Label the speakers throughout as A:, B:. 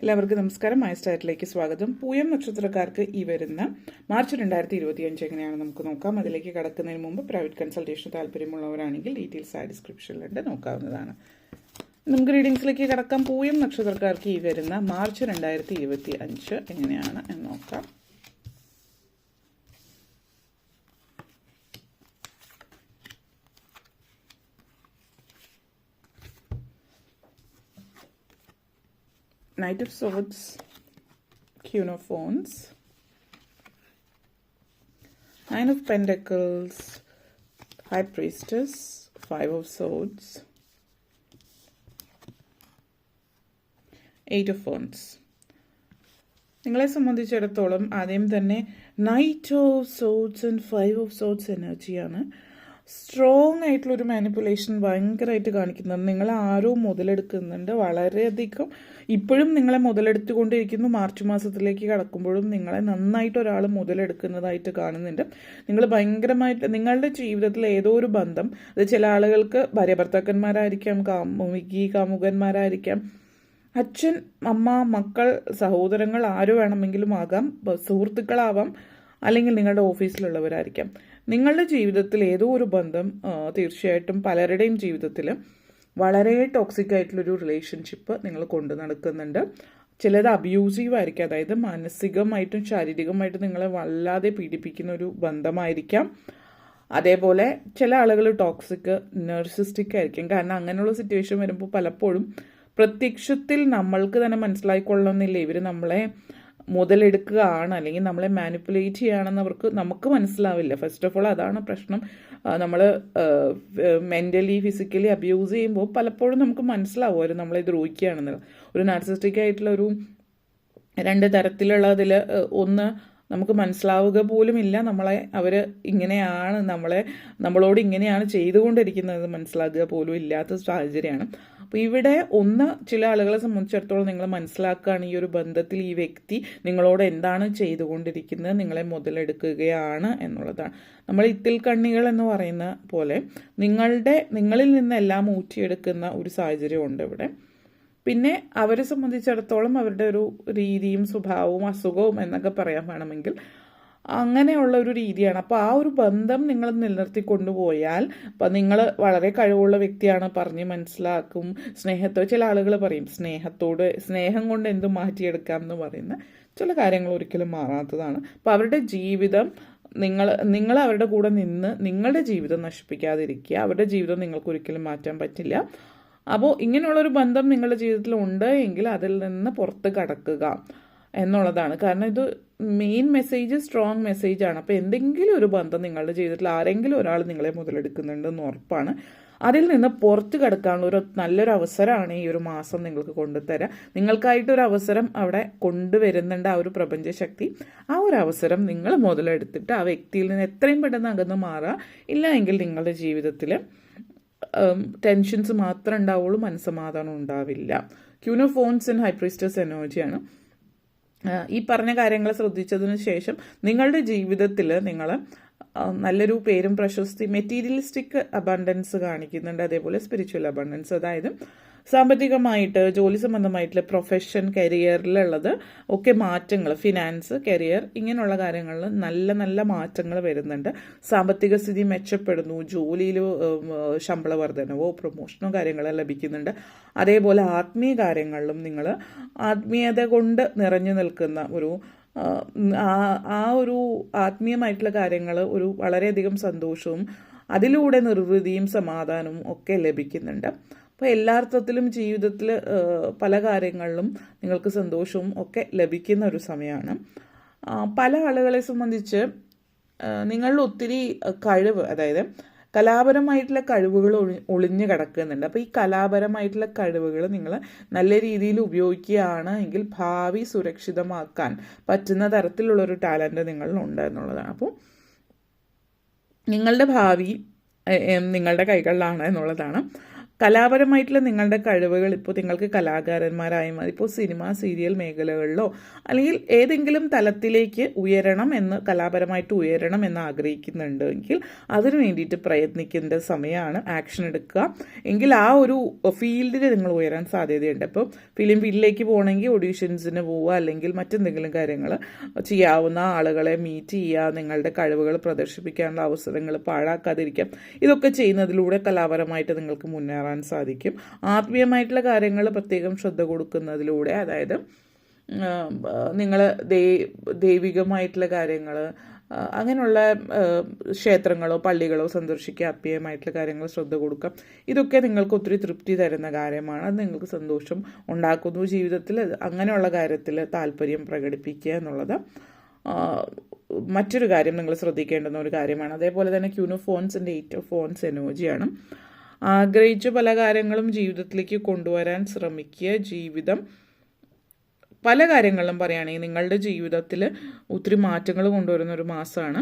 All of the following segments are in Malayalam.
A: എല്ലാവർക്കും നമസ്കാരം. മൈ സ്റ്റാറ്റിലേക്ക് സ്വാഗതം. പൂയം നക്ഷത്രക്കാർക്ക് ഈ വരുന്ന മാർച്ച് 2025 എങ്ങനെയാണ് നമുക്ക് നോക്കാം. അതിലേക്ക് കടക്കുന്നതിന് മുമ്പ് പ്രൈവറ്റ് കൺസൾട്ടേഷൻ താല്പര്യമുള്ളവരാണെങ്കിൽ ഡീറ്റെയിൽസ് ആ ഡിസ്ക്രിപ്ഷനിലുണ്ട്, നോക്കാവുന്നതാണ്. നമുക്ക് റീഡിങ്സിലേക്ക് കടക്കാം. പൂയം നക്ഷത്രക്കാർക്ക് ഈ വരുന്ന മാർച്ച് 2025 എങ്ങനെയാണ് എന്ന് നോക്കാം. Knight of Swords, Queen of Wands, Nine of Pentacles, High Priestess, Five of Swords, Eight of Wands. നിങ്ങളെ സംബന്ധിച്ചിടത്തോളം ആദ്യം തന്നെ knight of swords and five of swords എനർജിയാണ്. സ്ട്രോങ് ആയിട്ടുള്ളൊരു മാനിപ്പുലേഷൻ ഭയങ്കരമായിട്ട് കാണിക്കുന്നത്. നിങ്ങൾ ആരോ മുതലെടുക്കുന്നുണ്ട്, വളരെയധികം ഇപ്പോഴും നിങ്ങളെ മുതലെടുത്തുകൊണ്ടിരിക്കുന്നു. മാർച്ച് മാസത്തിലേക്ക് കടക്കുമ്പോഴും നിങ്ങളെ നന്നായിട്ട് ഒരാൾ മുതലെടുക്കുന്നതായിട്ട് കാണുന്നുണ്ട്. നിങ്ങൾ ഭയങ്കരമായിട്ട് നിങ്ങളുടെ ജീവിതത്തിൽ ഏതോ ഒരു ബന്ധം, അത് ചില ആളുകൾക്ക് ഭാര്യ ഭർത്താക്കന്മാരായിരിക്കാം, കാമുകന്മാരായിരിക്കാം, അച്ഛൻ, അമ്മ, മക്കൾ, സഹോദരങ്ങൾ, ആര് വേണമെങ്കിലും ആകാം, സുഹൃത്തുക്കളാവാം, അല്ലെങ്കിൽ നിങ്ങളുടെ ഓഫീസിലുള്ളവരായിരിക്കാം. നിങ്ങളുടെ ജീവിതത്തിൽ ഏതോ ഒരു ബന്ധം തീർച്ചയായിട്ടും പലരുടെയും ജീവിതത്തിൽ വളരെ ടോക്സിക് ആയിട്ടുള്ളൊരു റിലേഷൻഷിപ്പ് നിങ്ങൾ കൊണ്ടു നടക്കുന്നുണ്ട്. ചിലത് അബ്യൂസീവ് ആയിരിക്കും, അതായത് മാനസികമായിട്ടും ശാരീരികമായിട്ടും നിങ്ങളെ വല്ലാതെ പീഡിപ്പിക്കുന്ന ഒരു ബന്ധമായിരിക്കാം. അതേപോലെ ചില ആളുകൾ ടോക്സിക് നർസിസ്റ്റിക് ആയിരിക്കും. കാരണം അങ്ങനെയുള്ള സിറ്റുവേഷൻ വരുമ്പോൾ പലപ്പോഴും പ്രത്യക്ഷത്തിൽ നമ്മൾക്ക് തന്നെ മനസ്സിലായിക്കൊള്ളുന്നില്ല ഇവർ നമ്മളെ മുതലെടുക്കുകയാണ് അല്ലെങ്കിൽ നമ്മളെ മാനിപ്പുലേറ്റ് ചെയ്യുകയാണെന്ന് നമുക്ക് മനസ്സിലാവില്ല. ഫസ്റ്റ് ഓഫ് ഓൾ അതാണ് പ്രശ്നം. നമ്മൾ മെൻ്റലി ഫിസിക്കലി അബ്യൂസ് ചെയ്യുമ്പോൾ പലപ്പോഴും നമുക്ക് മനസ്സിലാവും അവർ നമ്മളെ ദ്രോഹിക്കുകയാണെന്നുള്ളത്. ഒരു നാർസിസ്റ്റിക് ആയിട്ടുള്ള ഒരു രണ്ട് തരത്തിലുള്ളതിൽ ഒന്ന് നമുക്ക് മനസ്സിലാവുക പോലുമില്ല നമ്മളെ അവർ ഇങ്ങനെയാണ് നമ്മളോട് ഇങ്ങനെയാണ് ചെയ്തുകൊണ്ടിരിക്കുന്നത് മനസ്സിലാക്കുക പോലും ഇല്ലാത്ത സാഹചര്യമാണ്. അപ്പോൾ ഇവിടെ ഒന്ന് ചില ആളുകളെ സംബന്ധിച്ചിടത്തോളം നിങ്ങൾ മനസ്സിലാക്കുകയാണ് ഈ ഒരു ബന്ധത്തിൽ ഈ വ്യക്തി നിങ്ങളോട് എന്താണ് ചെയ്തുകൊണ്ടിരിക്കുന്നത്, നിങ്ങളെ മുതലെടുക്കുകയാണ് എന്നുള്ളതാണ്. നമ്മൾ ഇത്തിൽ കണ്ണികൾ എന്ന് പറയുന്ന പോലെ നിങ്ങളിൽ നിന്നെല്ലാം ഊറ്റിയെടുക്കുന്ന ഒരു സാഹചര്യമുണ്ട് ഇവിടെ. പിന്നെ അവരെ സംബന്ധിച്ചിടത്തോളം അവരുടെ ഒരു രീതിയും സ്വഭാവവും അസുഖവും എന്നൊക്കെ പറയാൻ വേണമെങ്കിൽ അങ്ങനെയുള്ള ഒരു രീതിയാണ്. അപ്പോൾ ആ ഒരു ബന്ധം നിങ്ങൾ നിലനിർത്തി കൊണ്ടുപോയാൽ, അപ്പം നിങ്ങൾ വളരെ കഴിവുള്ള വ്യക്തിയാണ്, പറഞ്ഞ് മനസ്സിലാക്കും, ചില ആളുകൾ പറയും സ്നേഹം കൊണ്ട് എന്തും മാറ്റിയെടുക്കാം എന്ന് പറയുന്ന ചില കാര്യങ്ങൾ ഒരിക്കലും മാറാത്തതാണ്. അപ്പോൾ അവരുടെ ജീവിതം നിങ്ങൾ അവരുടെ കൂടെ നിന്ന് നിങ്ങളുടെ ജീവിതം നശിപ്പിക്കാതിരിക്കുക. അവരുടെ ജീവിതം നിങ്ങൾക്ക് ഒരിക്കലും മാറ്റാൻ പറ്റില്ല. അപ്പോൾ ഇങ്ങനെയുള്ളൊരു ബന്ധം നിങ്ങളുടെ ജീവിതത്തിൽ ഉണ്ട് എങ്കിൽ അതിൽ നിന്ന് പുറത്ത് കടക്കുക എന്നുള്ളതാണ്. കാരണം ഇത് മെയിൻ മെസ്സേജ് സ്ട്രോങ് മെസ്സേജാണ്. അപ്പോൾ എന്തെങ്കിലും ഒരു ബന്ധം നിങ്ങളുടെ ജീവിതത്തിൽ ആരെങ്കിലും ഒരാൾ നിങ്ങളെ മുതലെടുക്കുന്നുണ്ടെന്ന് ഉറപ്പാണ്. അതിൽ നിന്ന് പുറത്ത് കിടക്കാനുള്ള ഒരു നല്ലൊരു അവസരമാണ് ഈ ഒരു മാസം നിങ്ങൾക്ക് കൊണ്ടുതരാം. നിങ്ങൾക്കായിട്ടൊരു അവസരം അവിടെ കൊണ്ടുവരുന്നുണ്ട് ആ ഒരു പ്രപഞ്ചശക്തി. ആ ഒരു അവസരം നിങ്ങൾ മുതലെടുത്തിട്ട് ആ വ്യക്തിയിൽ നിന്ന് എത്രയും പെട്ടെന്ന് അകന്ന് മാറുക. ഇല്ല എങ്കിൽ നിങ്ങളുടെ ജീവിതത്തിൽ ടെൻഷൻസ് മാത്രമേ ഉണ്ടാവുള്ളൂ, മനസ്സമാധാനം ഉണ്ടാവില്ല. Queen of wands and high priestess എനർജിയാണ്. ഈ പറഞ്ഞ കാര്യങ്ങൾ ശ്രദ്ധിച്ചതിന് ശേഷം നിങ്ങളുടെ ജീവിതത്തിൽ നിങ്ങൾ നല്ലൊരു പേരും പ്രശസ്തി, മെറ്റീരിയലിസ്റ്റിക് അബണ്ടൻസ് കാണിക്കുന്നുണ്ട്, അതേപോലെ സ്പിരിച്വൽ അബണ്ടൻസ്, അതായത് സാമ്പത്തികമായിട്ട് ജോലി സംബന്ധമായിട്ടുള്ള പ്രൊഫഷൻ, കരിയറിലുള്ളത് ഒക്കെ മാറ്റങ്ങൾ, ഫിനാൻസ്, കരിയർ ഇങ്ങനെയുള്ള കാര്യങ്ങളിൽ നല്ല നല്ല മാറ്റങ്ങൾ വരുന്നുണ്ട്. സാമ്പത്തിക സ്ഥിതി മെച്ചപ്പെടുന്നു, ജോലിയിൽ ശമ്പള വർധനവോ പ്രൊമോഷനോ കാര്യങ്ങളോ ലഭിക്കുന്നുണ്ട്. അതേപോലെ ആത്മീയ കാര്യങ്ങളിലും നിങ്ങൾ ആത്മീയത കൊണ്ട് നിറഞ്ഞു നിൽക്കുന്ന ആ ഒരു ആത്മീയമായിട്ടുള്ള കാര്യങ്ങൾ ഒരു വളരെയധികം സന്തോഷവും അതിലൂടെ നിർവൃതിയും സമാധാനവും ഒക്കെ ലഭിക്കുന്നുണ്ട്. അപ്പോൾ എല്ലാ അർത്ഥത്തിലും ജീവിതത്തിൽ പല കാര്യങ്ങളിലും നിങ്ങൾക്ക് സന്തോഷവും ഒക്കെ ലഭിക്കുന്ന ഒരു സമയമാണ്. പല ആളുകളെ സംബന്ധിച്ച് നിങ്ങളിൽ ഒത്തിരി കഴിവ്, അതായത് കലാപരമായിട്ടുള്ള കഴിവുകൾ ഒളിഞ്ഞു കിടക്കുന്നുണ്ട്. അപ്പോൾ ഈ കലാപരമായിട്ടുള്ള കഴിവുകൾ നിങ്ങൾ നല്ല രീതിയിൽ ഉപയോഗിക്കുകയാണ് എങ്കിൽ ഭാവി സുരക്ഷിതമാക്കാൻ പറ്റുന്ന തരത്തിലുള്ളൊരു ടാലൻറ്റ് നിങ്ങളിലുണ്ട് എന്നുള്ളതാണ്. അപ്പോൾ നിങ്ങളുടെ ഭാവി നിങ്ങളുടെ കൈകളിലാണ് എന്നുള്ളതാണ്. കലാപരമായിട്ടുള്ള നിങ്ങളുടെ കഴിവുകൾ ഇപ്പോൾ നിങ്ങൾക്ക് കലാകാരന്മാരായി മതി, ഇപ്പോൾ സിനിമ സീരിയൽ മേഖലകളിലോ അല്ലെങ്കിൽ ഏതെങ്കിലും തലത്തിലേക്ക് ഉയരണം എന്ന് കലാപരമായിട്ട് ഉയരണം എന്ന് ആഗ്രഹിക്കുന്നുണ്ടെങ്കിൽ അതിനു വേണ്ടിയിട്ട് പ്രയത്നിക്കേണ്ട സമയമാണ്. ആക്ഷൻ എടുക്കുക എങ്കിൽ ആ ഒരു ഫീൽഡിൽ നിങ്ങൾ ഉയരാൻ സാധ്യതയുണ്ട്. ഇപ്പോൾ ഫിലിം ഫീൽഡിലേക്ക് പോകണമെങ്കിൽ ഓഡീഷൻസിന് പോവുക, അല്ലെങ്കിൽ മറ്റെന്തെങ്കിലും കാര്യങ്ങൾ ചെയ്യാവുന്ന ആളുകളെ മീറ്റ് ചെയ്യുക, നിങ്ങളുടെ കഴിവുകൾ പ്രദർശിപ്പിക്കാനുള്ള അവസരങ്ങൾ പാഴാക്കാതിരിക്കാം. ഇതൊക്കെ ചെയ്യുന്നതിലൂടെ കലാപരമായിട്ട് നിങ്ങൾക്ക് മുന്നേറാൻ സാധിക്കും. ആത്മീയമായിട്ടുള്ള കാര്യങ്ങൾ പ്രത്യേകം ശ്രദ്ധ കൊടുക്കുന്നതിലൂടെ, അതായത് നിങ്ങൾ ദൈവികമായിട്ടുള്ള കാര്യങ്ങൾ, അങ്ങനെയുള്ള ക്ഷേത്രങ്ങളോ പള്ളികളോ സന്ദർശിക്കുക, ആത്മീയമായിട്ടുള്ള കാര്യങ്ങൾ ശ്രദ്ധ കൊടുക്കുക. ഇതൊക്കെ നിങ്ങൾക്ക് ഒത്തിരി തൃപ്തി തരുന്ന കാര്യമാണ്. അത് നിങ്ങൾക്ക് സന്തോഷം ഉണ്ടാക്കുന്നു ജീവിതത്തിൽ. അങ്ങനെയുള്ള കാര്യത്തിൽ താല്പര്യം പ്രകടിപ്പിക്കുക എന്നുള്ളത് മറ്റൊരു കാര്യം നിങ്ങൾ ശ്രദ്ധിക്കേണ്ടുന്ന ഒരു കാര്യമാണ്. അതേപോലെ തന്നെ ക്യൂൻ ഓഫ് ഫോൺസിൻ്റെ 8 ഓഫ് ഫോൺസ് എനർജിയാണ്. ആഗ്രഹിച്ച പല കാര്യങ്ങളും ജീവിതത്തിലേക്ക് കൊണ്ടുവരാൻ ശ്രമിക്കുക. ജീവിതം പല കാര്യങ്ങളിലും പറയുകയാണെങ്കിൽ നിങ്ങളുടെ ജീവിതത്തിൽ ഒത്തിരി മാറ്റങ്ങൾ കൊണ്ടുവരുന്ന ഒരു മാസമാണ്.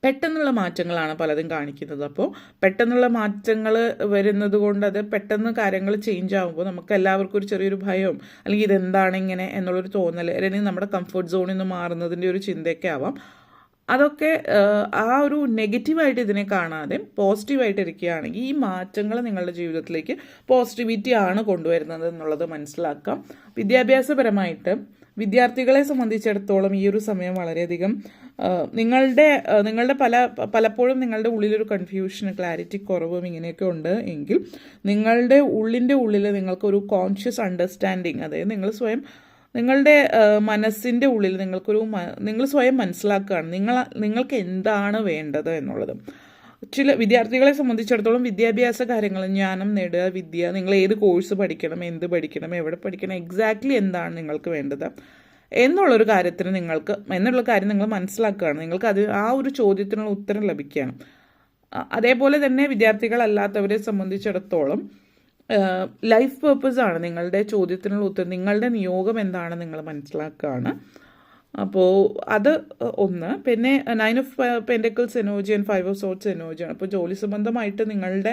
A: പെട്ടെന്നുള്ള മാറ്റങ്ങളാണ് പലതും കാണിക്കുന്നത്. അപ്പോൾ പെട്ടെന്നുള്ള മാറ്റങ്ങൾ വരുന്നത് കൊണ്ട് അത് പെട്ടെന്ന് കാര്യങ്ങൾ ചേഞ്ച് ആകുമ്പോൾ നമുക്ക് എല്ലാവർക്കും ഒരു ചെറിയൊരു ഭയവും അല്ലെങ്കിൽ ഇതെന്താണ് ഇങ്ങനെ എന്നുള്ളൊരു തോന്നൽ, അല്ലെങ്കിൽ നമ്മുടെ കംഫർട്ട് സോണിൽ നിന്ന് മാറുന്നതിൻ്റെ ഒരു ചിന്തയൊക്കെ ആവാം. അതൊക്കെ ആ ഒരു നെഗറ്റീവായിട്ട് ഇതിനെ കാണാതെ പോസിറ്റീവായിട്ട് ഇരിക്കുകയാണെങ്കിൽ ഈ മാറ്റങ്ങൾ നിങ്ങളുടെ ജീവിതത്തിലേക്ക് പോസിറ്റിവിറ്റി ആണ് കൊണ്ടുവരുന്നത് എന്നുള്ളത് മനസ്സിലാക്കാം. വിദ്യാഭ്യാസപരമായിട്ട് വിദ്യാർത്ഥികളെ സംബന്ധിച്ചിടത്തോളം ഈ ഒരു സമയം വളരെയധികം നിങ്ങളുടെ പലപ്പോഴും നിങ്ങളുടെ ഉള്ളിലൊരു കൺഫ്യൂഷൻ, ക്ലാരിറ്റി കുറവും ഇങ്ങനെയൊക്കെ ഉണ്ട് എങ്കിൽ നിങ്ങളുടെ ഉള്ളിൽ നിങ്ങൾക്കൊരു കോൺഷ്യസ് അണ്ടർസ്റ്റാൻഡിങ്, അതായത് നിങ്ങളുടെ മനസ്സിൻ്റെ ഉള്ളിൽ നിങ്ങൾ സ്വയം മനസ്സിലാക്കുകയാണ് നിങ്ങൾക്ക് എന്താണ് വേണ്ടത് എന്നുള്ളത്. ചില വിദ്യാർത്ഥികളെ സംബന്ധിച്ചിടത്തോളം വിദ്യാഭ്യാസ കാര്യങ്ങൾ, ജ്ഞാനം നേടുക, വിദ്യ, നിങ്ങൾ ഏത് കോഴ്സ് പഠിക്കണം, എന്ത് പഠിക്കണം, എവിടെ പഠിക്കണം, എക്സാക്ട്ലി എന്താണ് നിങ്ങൾക്ക് വേണ്ടത് എന്നുള്ള കാര്യം നിങ്ങൾ മനസ്സിലാക്കുകയാണ്. നിങ്ങൾക്ക് ആ ഒരു ചോദ്യത്തിനുള്ള ഉത്തരം ലഭിക്കുകയാണ്. അതേപോലെ തന്നെ വിദ്യാർത്ഥികളല്ലാത്തവരെ സംബന്ധിച്ചിടത്തോളം ലൈഫ് പേർപ്പസ് ആണ് നിങ്ങളുടെ ചോദ്യത്തിനുള്ള ഉത്തരം, നിങ്ങളുടെ നിയോഗം എന്താണ് നിങ്ങൾ മനസ്സിലാക്കുകയാണ്. അപ്പോൾ അത് ഒന്ന്. പിന്നെ 9 of pentacles energy and 5 of sorts എനർജിയാണ്. അപ്പോൾ ജോലി സംബന്ധമായിട്ട് നിങ്ങളുടെ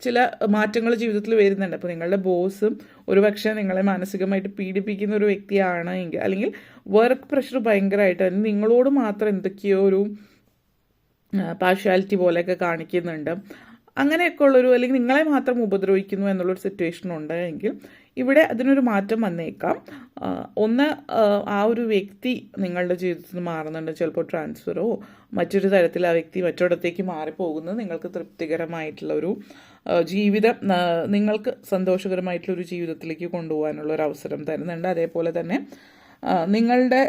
A: ചില മാറ്റങ്ങൾ ജീവിതത്തിൽ വരുന്നുണ്ട്. അപ്പോൾ നിങ്ങളുടെ ബോസും ഒരുപക്ഷെ നിങ്ങളെ മാനസികമായിട്ട് പീഡിപ്പിക്കുന്ന ഒരു വ്യക്തിയാണ് എങ്കിൽ, അല്ലെങ്കിൽ വർക്ക് പ്രഷർ ഭയങ്കരമായിട്ട് നിങ്ങളോട് മാത്രം എന്തൊക്കെയോ ഒരു പാർഷ്യാലിറ്റി പോലെയൊക്കെ കാണിക്കുന്നുണ്ട്, അങ്ങനെയൊക്കെ ഉള്ളൊരു, അല്ലെങ്കിൽ നിങ്ങളെ മാത്രം ഉപദ്രവിക്കുന്നു എന്നുള്ളൊരു സിറ്റുവേഷൻ ഉണ്ടെങ്കിൽ ഇവിടെ അതിനൊരു മാറ്റം വന്നേക്കാം. ഒന്ന്, ആ ഒരു വ്യക്തി നിങ്ങളുടെ ജീവിതത്തിൽ നിന്ന് മാറുന്നുണ്ട്, ചിലപ്പോൾ ട്രാൻസ്ഫറോ മറ്റൊരു തരത്തിൽ ആ വ്യക്തി മറ്റൊരിടത്തേക്ക് മാറിപ്പോകുന്നത് നിങ്ങൾക്ക് തൃപ്തികരമായിട്ടുള്ളൊരു ജീവിതം, നിങ്ങൾക്ക് സന്തോഷകരമായിട്ടുള്ളൊരു ജീവിതത്തിലേക്ക് കൊണ്ടുപോകാനുള്ള ഒരു അവസരം തരുന്നുണ്ട്. അതേപോലെ തന്നെ നിങ്ങളുടെ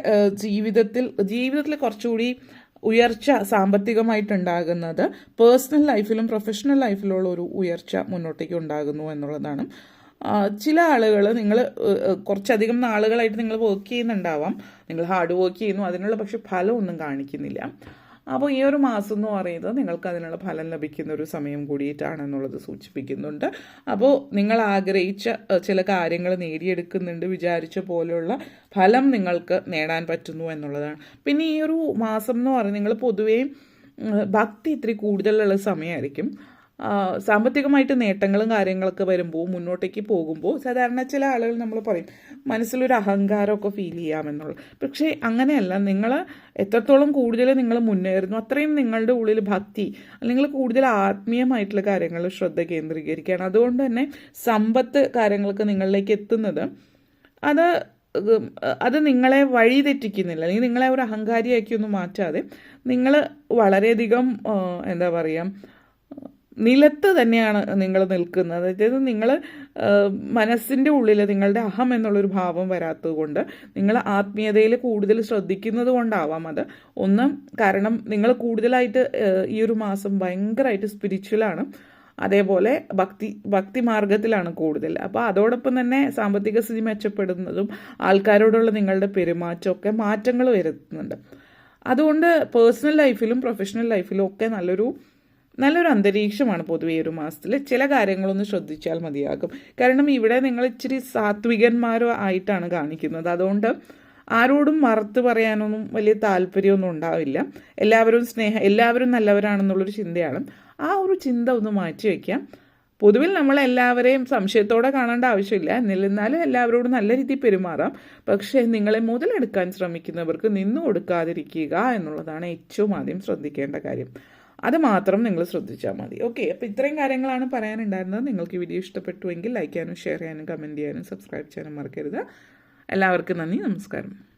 A: ജീവിതത്തിൽ കുറച്ചുകൂടി ഉയർച്ച സാമ്പത്തികമായിട്ടുണ്ടാകുന്നത് പേഴ്സണൽ ലൈഫിലും പ്രൊഫഷണൽ ലൈഫിലുള്ള ഒരു ഉയർച്ച മുന്നോട്ടേക്ക് ഉണ്ടാകുന്നു എന്നുള്ളതാണ്. ചില ആളുകൾ, നിങ്ങൾ കുറച്ചധികം നാളുകളായിട്ട് നിങ്ങൾ വർക്ക് ചെയ്യുന്നുണ്ടാവാം, നിങ്ങൾ ഹാർഡ് വർക്ക് ചെയ്യുന്നു, അതിനുള്ള പക്ഷെ ഫലമൊന്നും കാണിക്കുന്നില്ല. അപ്പോൾ ഈ ഒരു മാസം എന്ന് പറയുന്നത് നിങ്ങൾക്ക് അതിനുള്ള ഫലം ലഭിക്കുന്ന ഒരു സമയം കൂടിയിട്ടാണെന്നുള്ളത് സൂചിപ്പിക്കുന്നുണ്ട്. അപ്പോൾ നിങ്ങൾ ആഗ്രഹിച്ച ചില കാര്യങ്ങൾ നേടിയെടുക്കുന്നുണ്ട്, വിചാരിച്ച പോലെയുള്ള ഫലം നിങ്ങൾക്ക് നേടാൻ പറ്റുന്നു എന്നുള്ളതാണ്. പിന്നെ ഈ ഒരു മാസം എന്ന് പറയുന്നത് നിങ്ങൾ പൊതുവേ ഭക്തി ഇത്തിരി കൂടുതലുള്ള സമയമായിരിക്കും. സാമ്പത്തികമായിട്ട് നേട്ടങ്ങളും കാര്യങ്ങളൊക്കെ വരുമ്പോൾ, മുന്നോട്ടേക്ക് പോകുമ്പോൾ സാധാരണ ചില ആളുകൾ നമ്മൾ പറയും മനസ്സിലൊരു അഹങ്കാരമൊക്കെ ഫീൽ ചെയ്യാമെന്നുള്ളത്. പക്ഷേ അങ്ങനെയല്ല. നിങ്ങൾ എത്രത്തോളം കൂടുതൽ നിങ്ങൾ മുന്നേറുന്നു അത്രയും നിങ്ങളുടെ ഉള്ളിൽ ഭക്തി, അല്ലെങ്കിൽ കൂടുതൽ ആത്മീയമായിട്ടുള്ള കാര്യങ്ങളിൽ ശ്രദ്ധ കേന്ദ്രീകരിക്കുകയാണ്. അതുകൊണ്ട് തന്നെ സമ്പത്ത് കാര്യങ്ങളൊക്കെ നിങ്ങളിലേക്ക് എത്തുന്നത് അത് നിങ്ങളെ വഴി തെറ്റിക്കുന്നില്ല, അല്ലെങ്കിൽ നിങ്ങളെ ഒരു അഹങ്കാരിയാക്കിയൊന്നും മാറ്റാതെ നിങ്ങൾ വളരെയധികം എന്താ പറയുക, നിലത്ത് തന്നെയാണ് നിങ്ങൾ നിൽക്കുന്നത്. അതായത് നിങ്ങൾ മനസ്സിൻ്റെ ഉള്ളിൽ നിങ്ങളുടെ അഹം എന്നുള്ളൊരു ഭാവം വരാത്തത് കൊണ്ട്, നിങ്ങൾ ആത്മീയതയിൽ കൂടുതൽ ശ്രദ്ധിക്കുന്നത് കൊണ്ടാവാം അത്. ഒന്ന്, കാരണം നിങ്ങൾ കൂടുതലായിട്ട് ഈ ഒരു മാസം ഭയങ്കരമായിട്ട് സ്പിരിച്വലാണ്, അതേപോലെ ഭക്തി മാർഗത്തിലാണ് കൂടുതൽ. അപ്പോൾ അതോടൊപ്പം തന്നെ സാമ്പത്തിക സ്ഥിതി മെച്ചപ്പെടുന്നതും ആൾക്കാരോടുള്ള നിങ്ങളുടെ പെരുമാറ്റമൊക്കെ മാറ്റങ്ങൾ വരുത്തുന്നുണ്ട്. അതുകൊണ്ട് പേഴ്സണൽ ലൈഫിലും പ്രൊഫഷണൽ ലൈഫിലും ഒക്കെ നല്ലൊരു അന്തരീക്ഷമാണ് പൊതുവെ ഒരു മാസത്തിൽ. ചില കാര്യങ്ങളൊന്ന് ശ്രദ്ധിച്ചാൽ മതിയാകും. കാരണം ഇവിടെ നിങ്ങൾ ഇച്ചിരി സാത്വികന്മാരോ ആയിട്ടാണ് കാണിക്കുന്നത്. അതുകൊണ്ട് ആരോടും മറുത്ത് പറയാനൊന്നും വലിയ താല്പര്യമൊന്നും ഉണ്ടാവില്ല. എല്ലാവരും നല്ലവരാണെന്നുള്ളൊരു ചിന്തയാണ്. ആ ഒരു ചിന്ത ഒന്ന് മാറ്റി വയ്ക്കാം. പൊതുവിൽ നമ്മളെല്ലാവരെയും സംശയത്തോടെ കാണേണ്ട ആവശ്യമില്ല. എന്നിരുന്നാലും എല്ലാവരോടും നല്ല രീതിയിൽ പെരുമാറാം. പക്ഷേ നിങ്ങളെ മുതലെടുക്കാൻ ശ്രമിക്കുന്നവർക്ക് നിന്നു കൊടുക്കാതിരിക്കുക എന്നുള്ളതാണ് ഏറ്റവും ആദ്യം ശ്രദ്ധിക്കേണ്ട കാര്യം. അത് മാത്രം നിങ്ങൾ ശ്രദ്ധിച്ചാൽ മതി. ഓക്കെ, അപ്പോൾ ഇത്രയും കാര്യങ്ങളാണ് പറയാനുണ്ടായിരുന്നത്. നിങ്ങൾക്ക് ഈ വീഡിയോ ഇഷ്ടപ്പെട്ടുവെങ്കിൽ ലൈക്ക് ചെയ്യാനും ഷെയർ ചെയ്യാനും കമൻറ്റ് ചെയ്യാനും സബ്സ്ക്രൈബ് ചെയ്യാനും മറക്കരുത്. എല്ലാവർക്കും നന്ദി, നമസ്കാരം.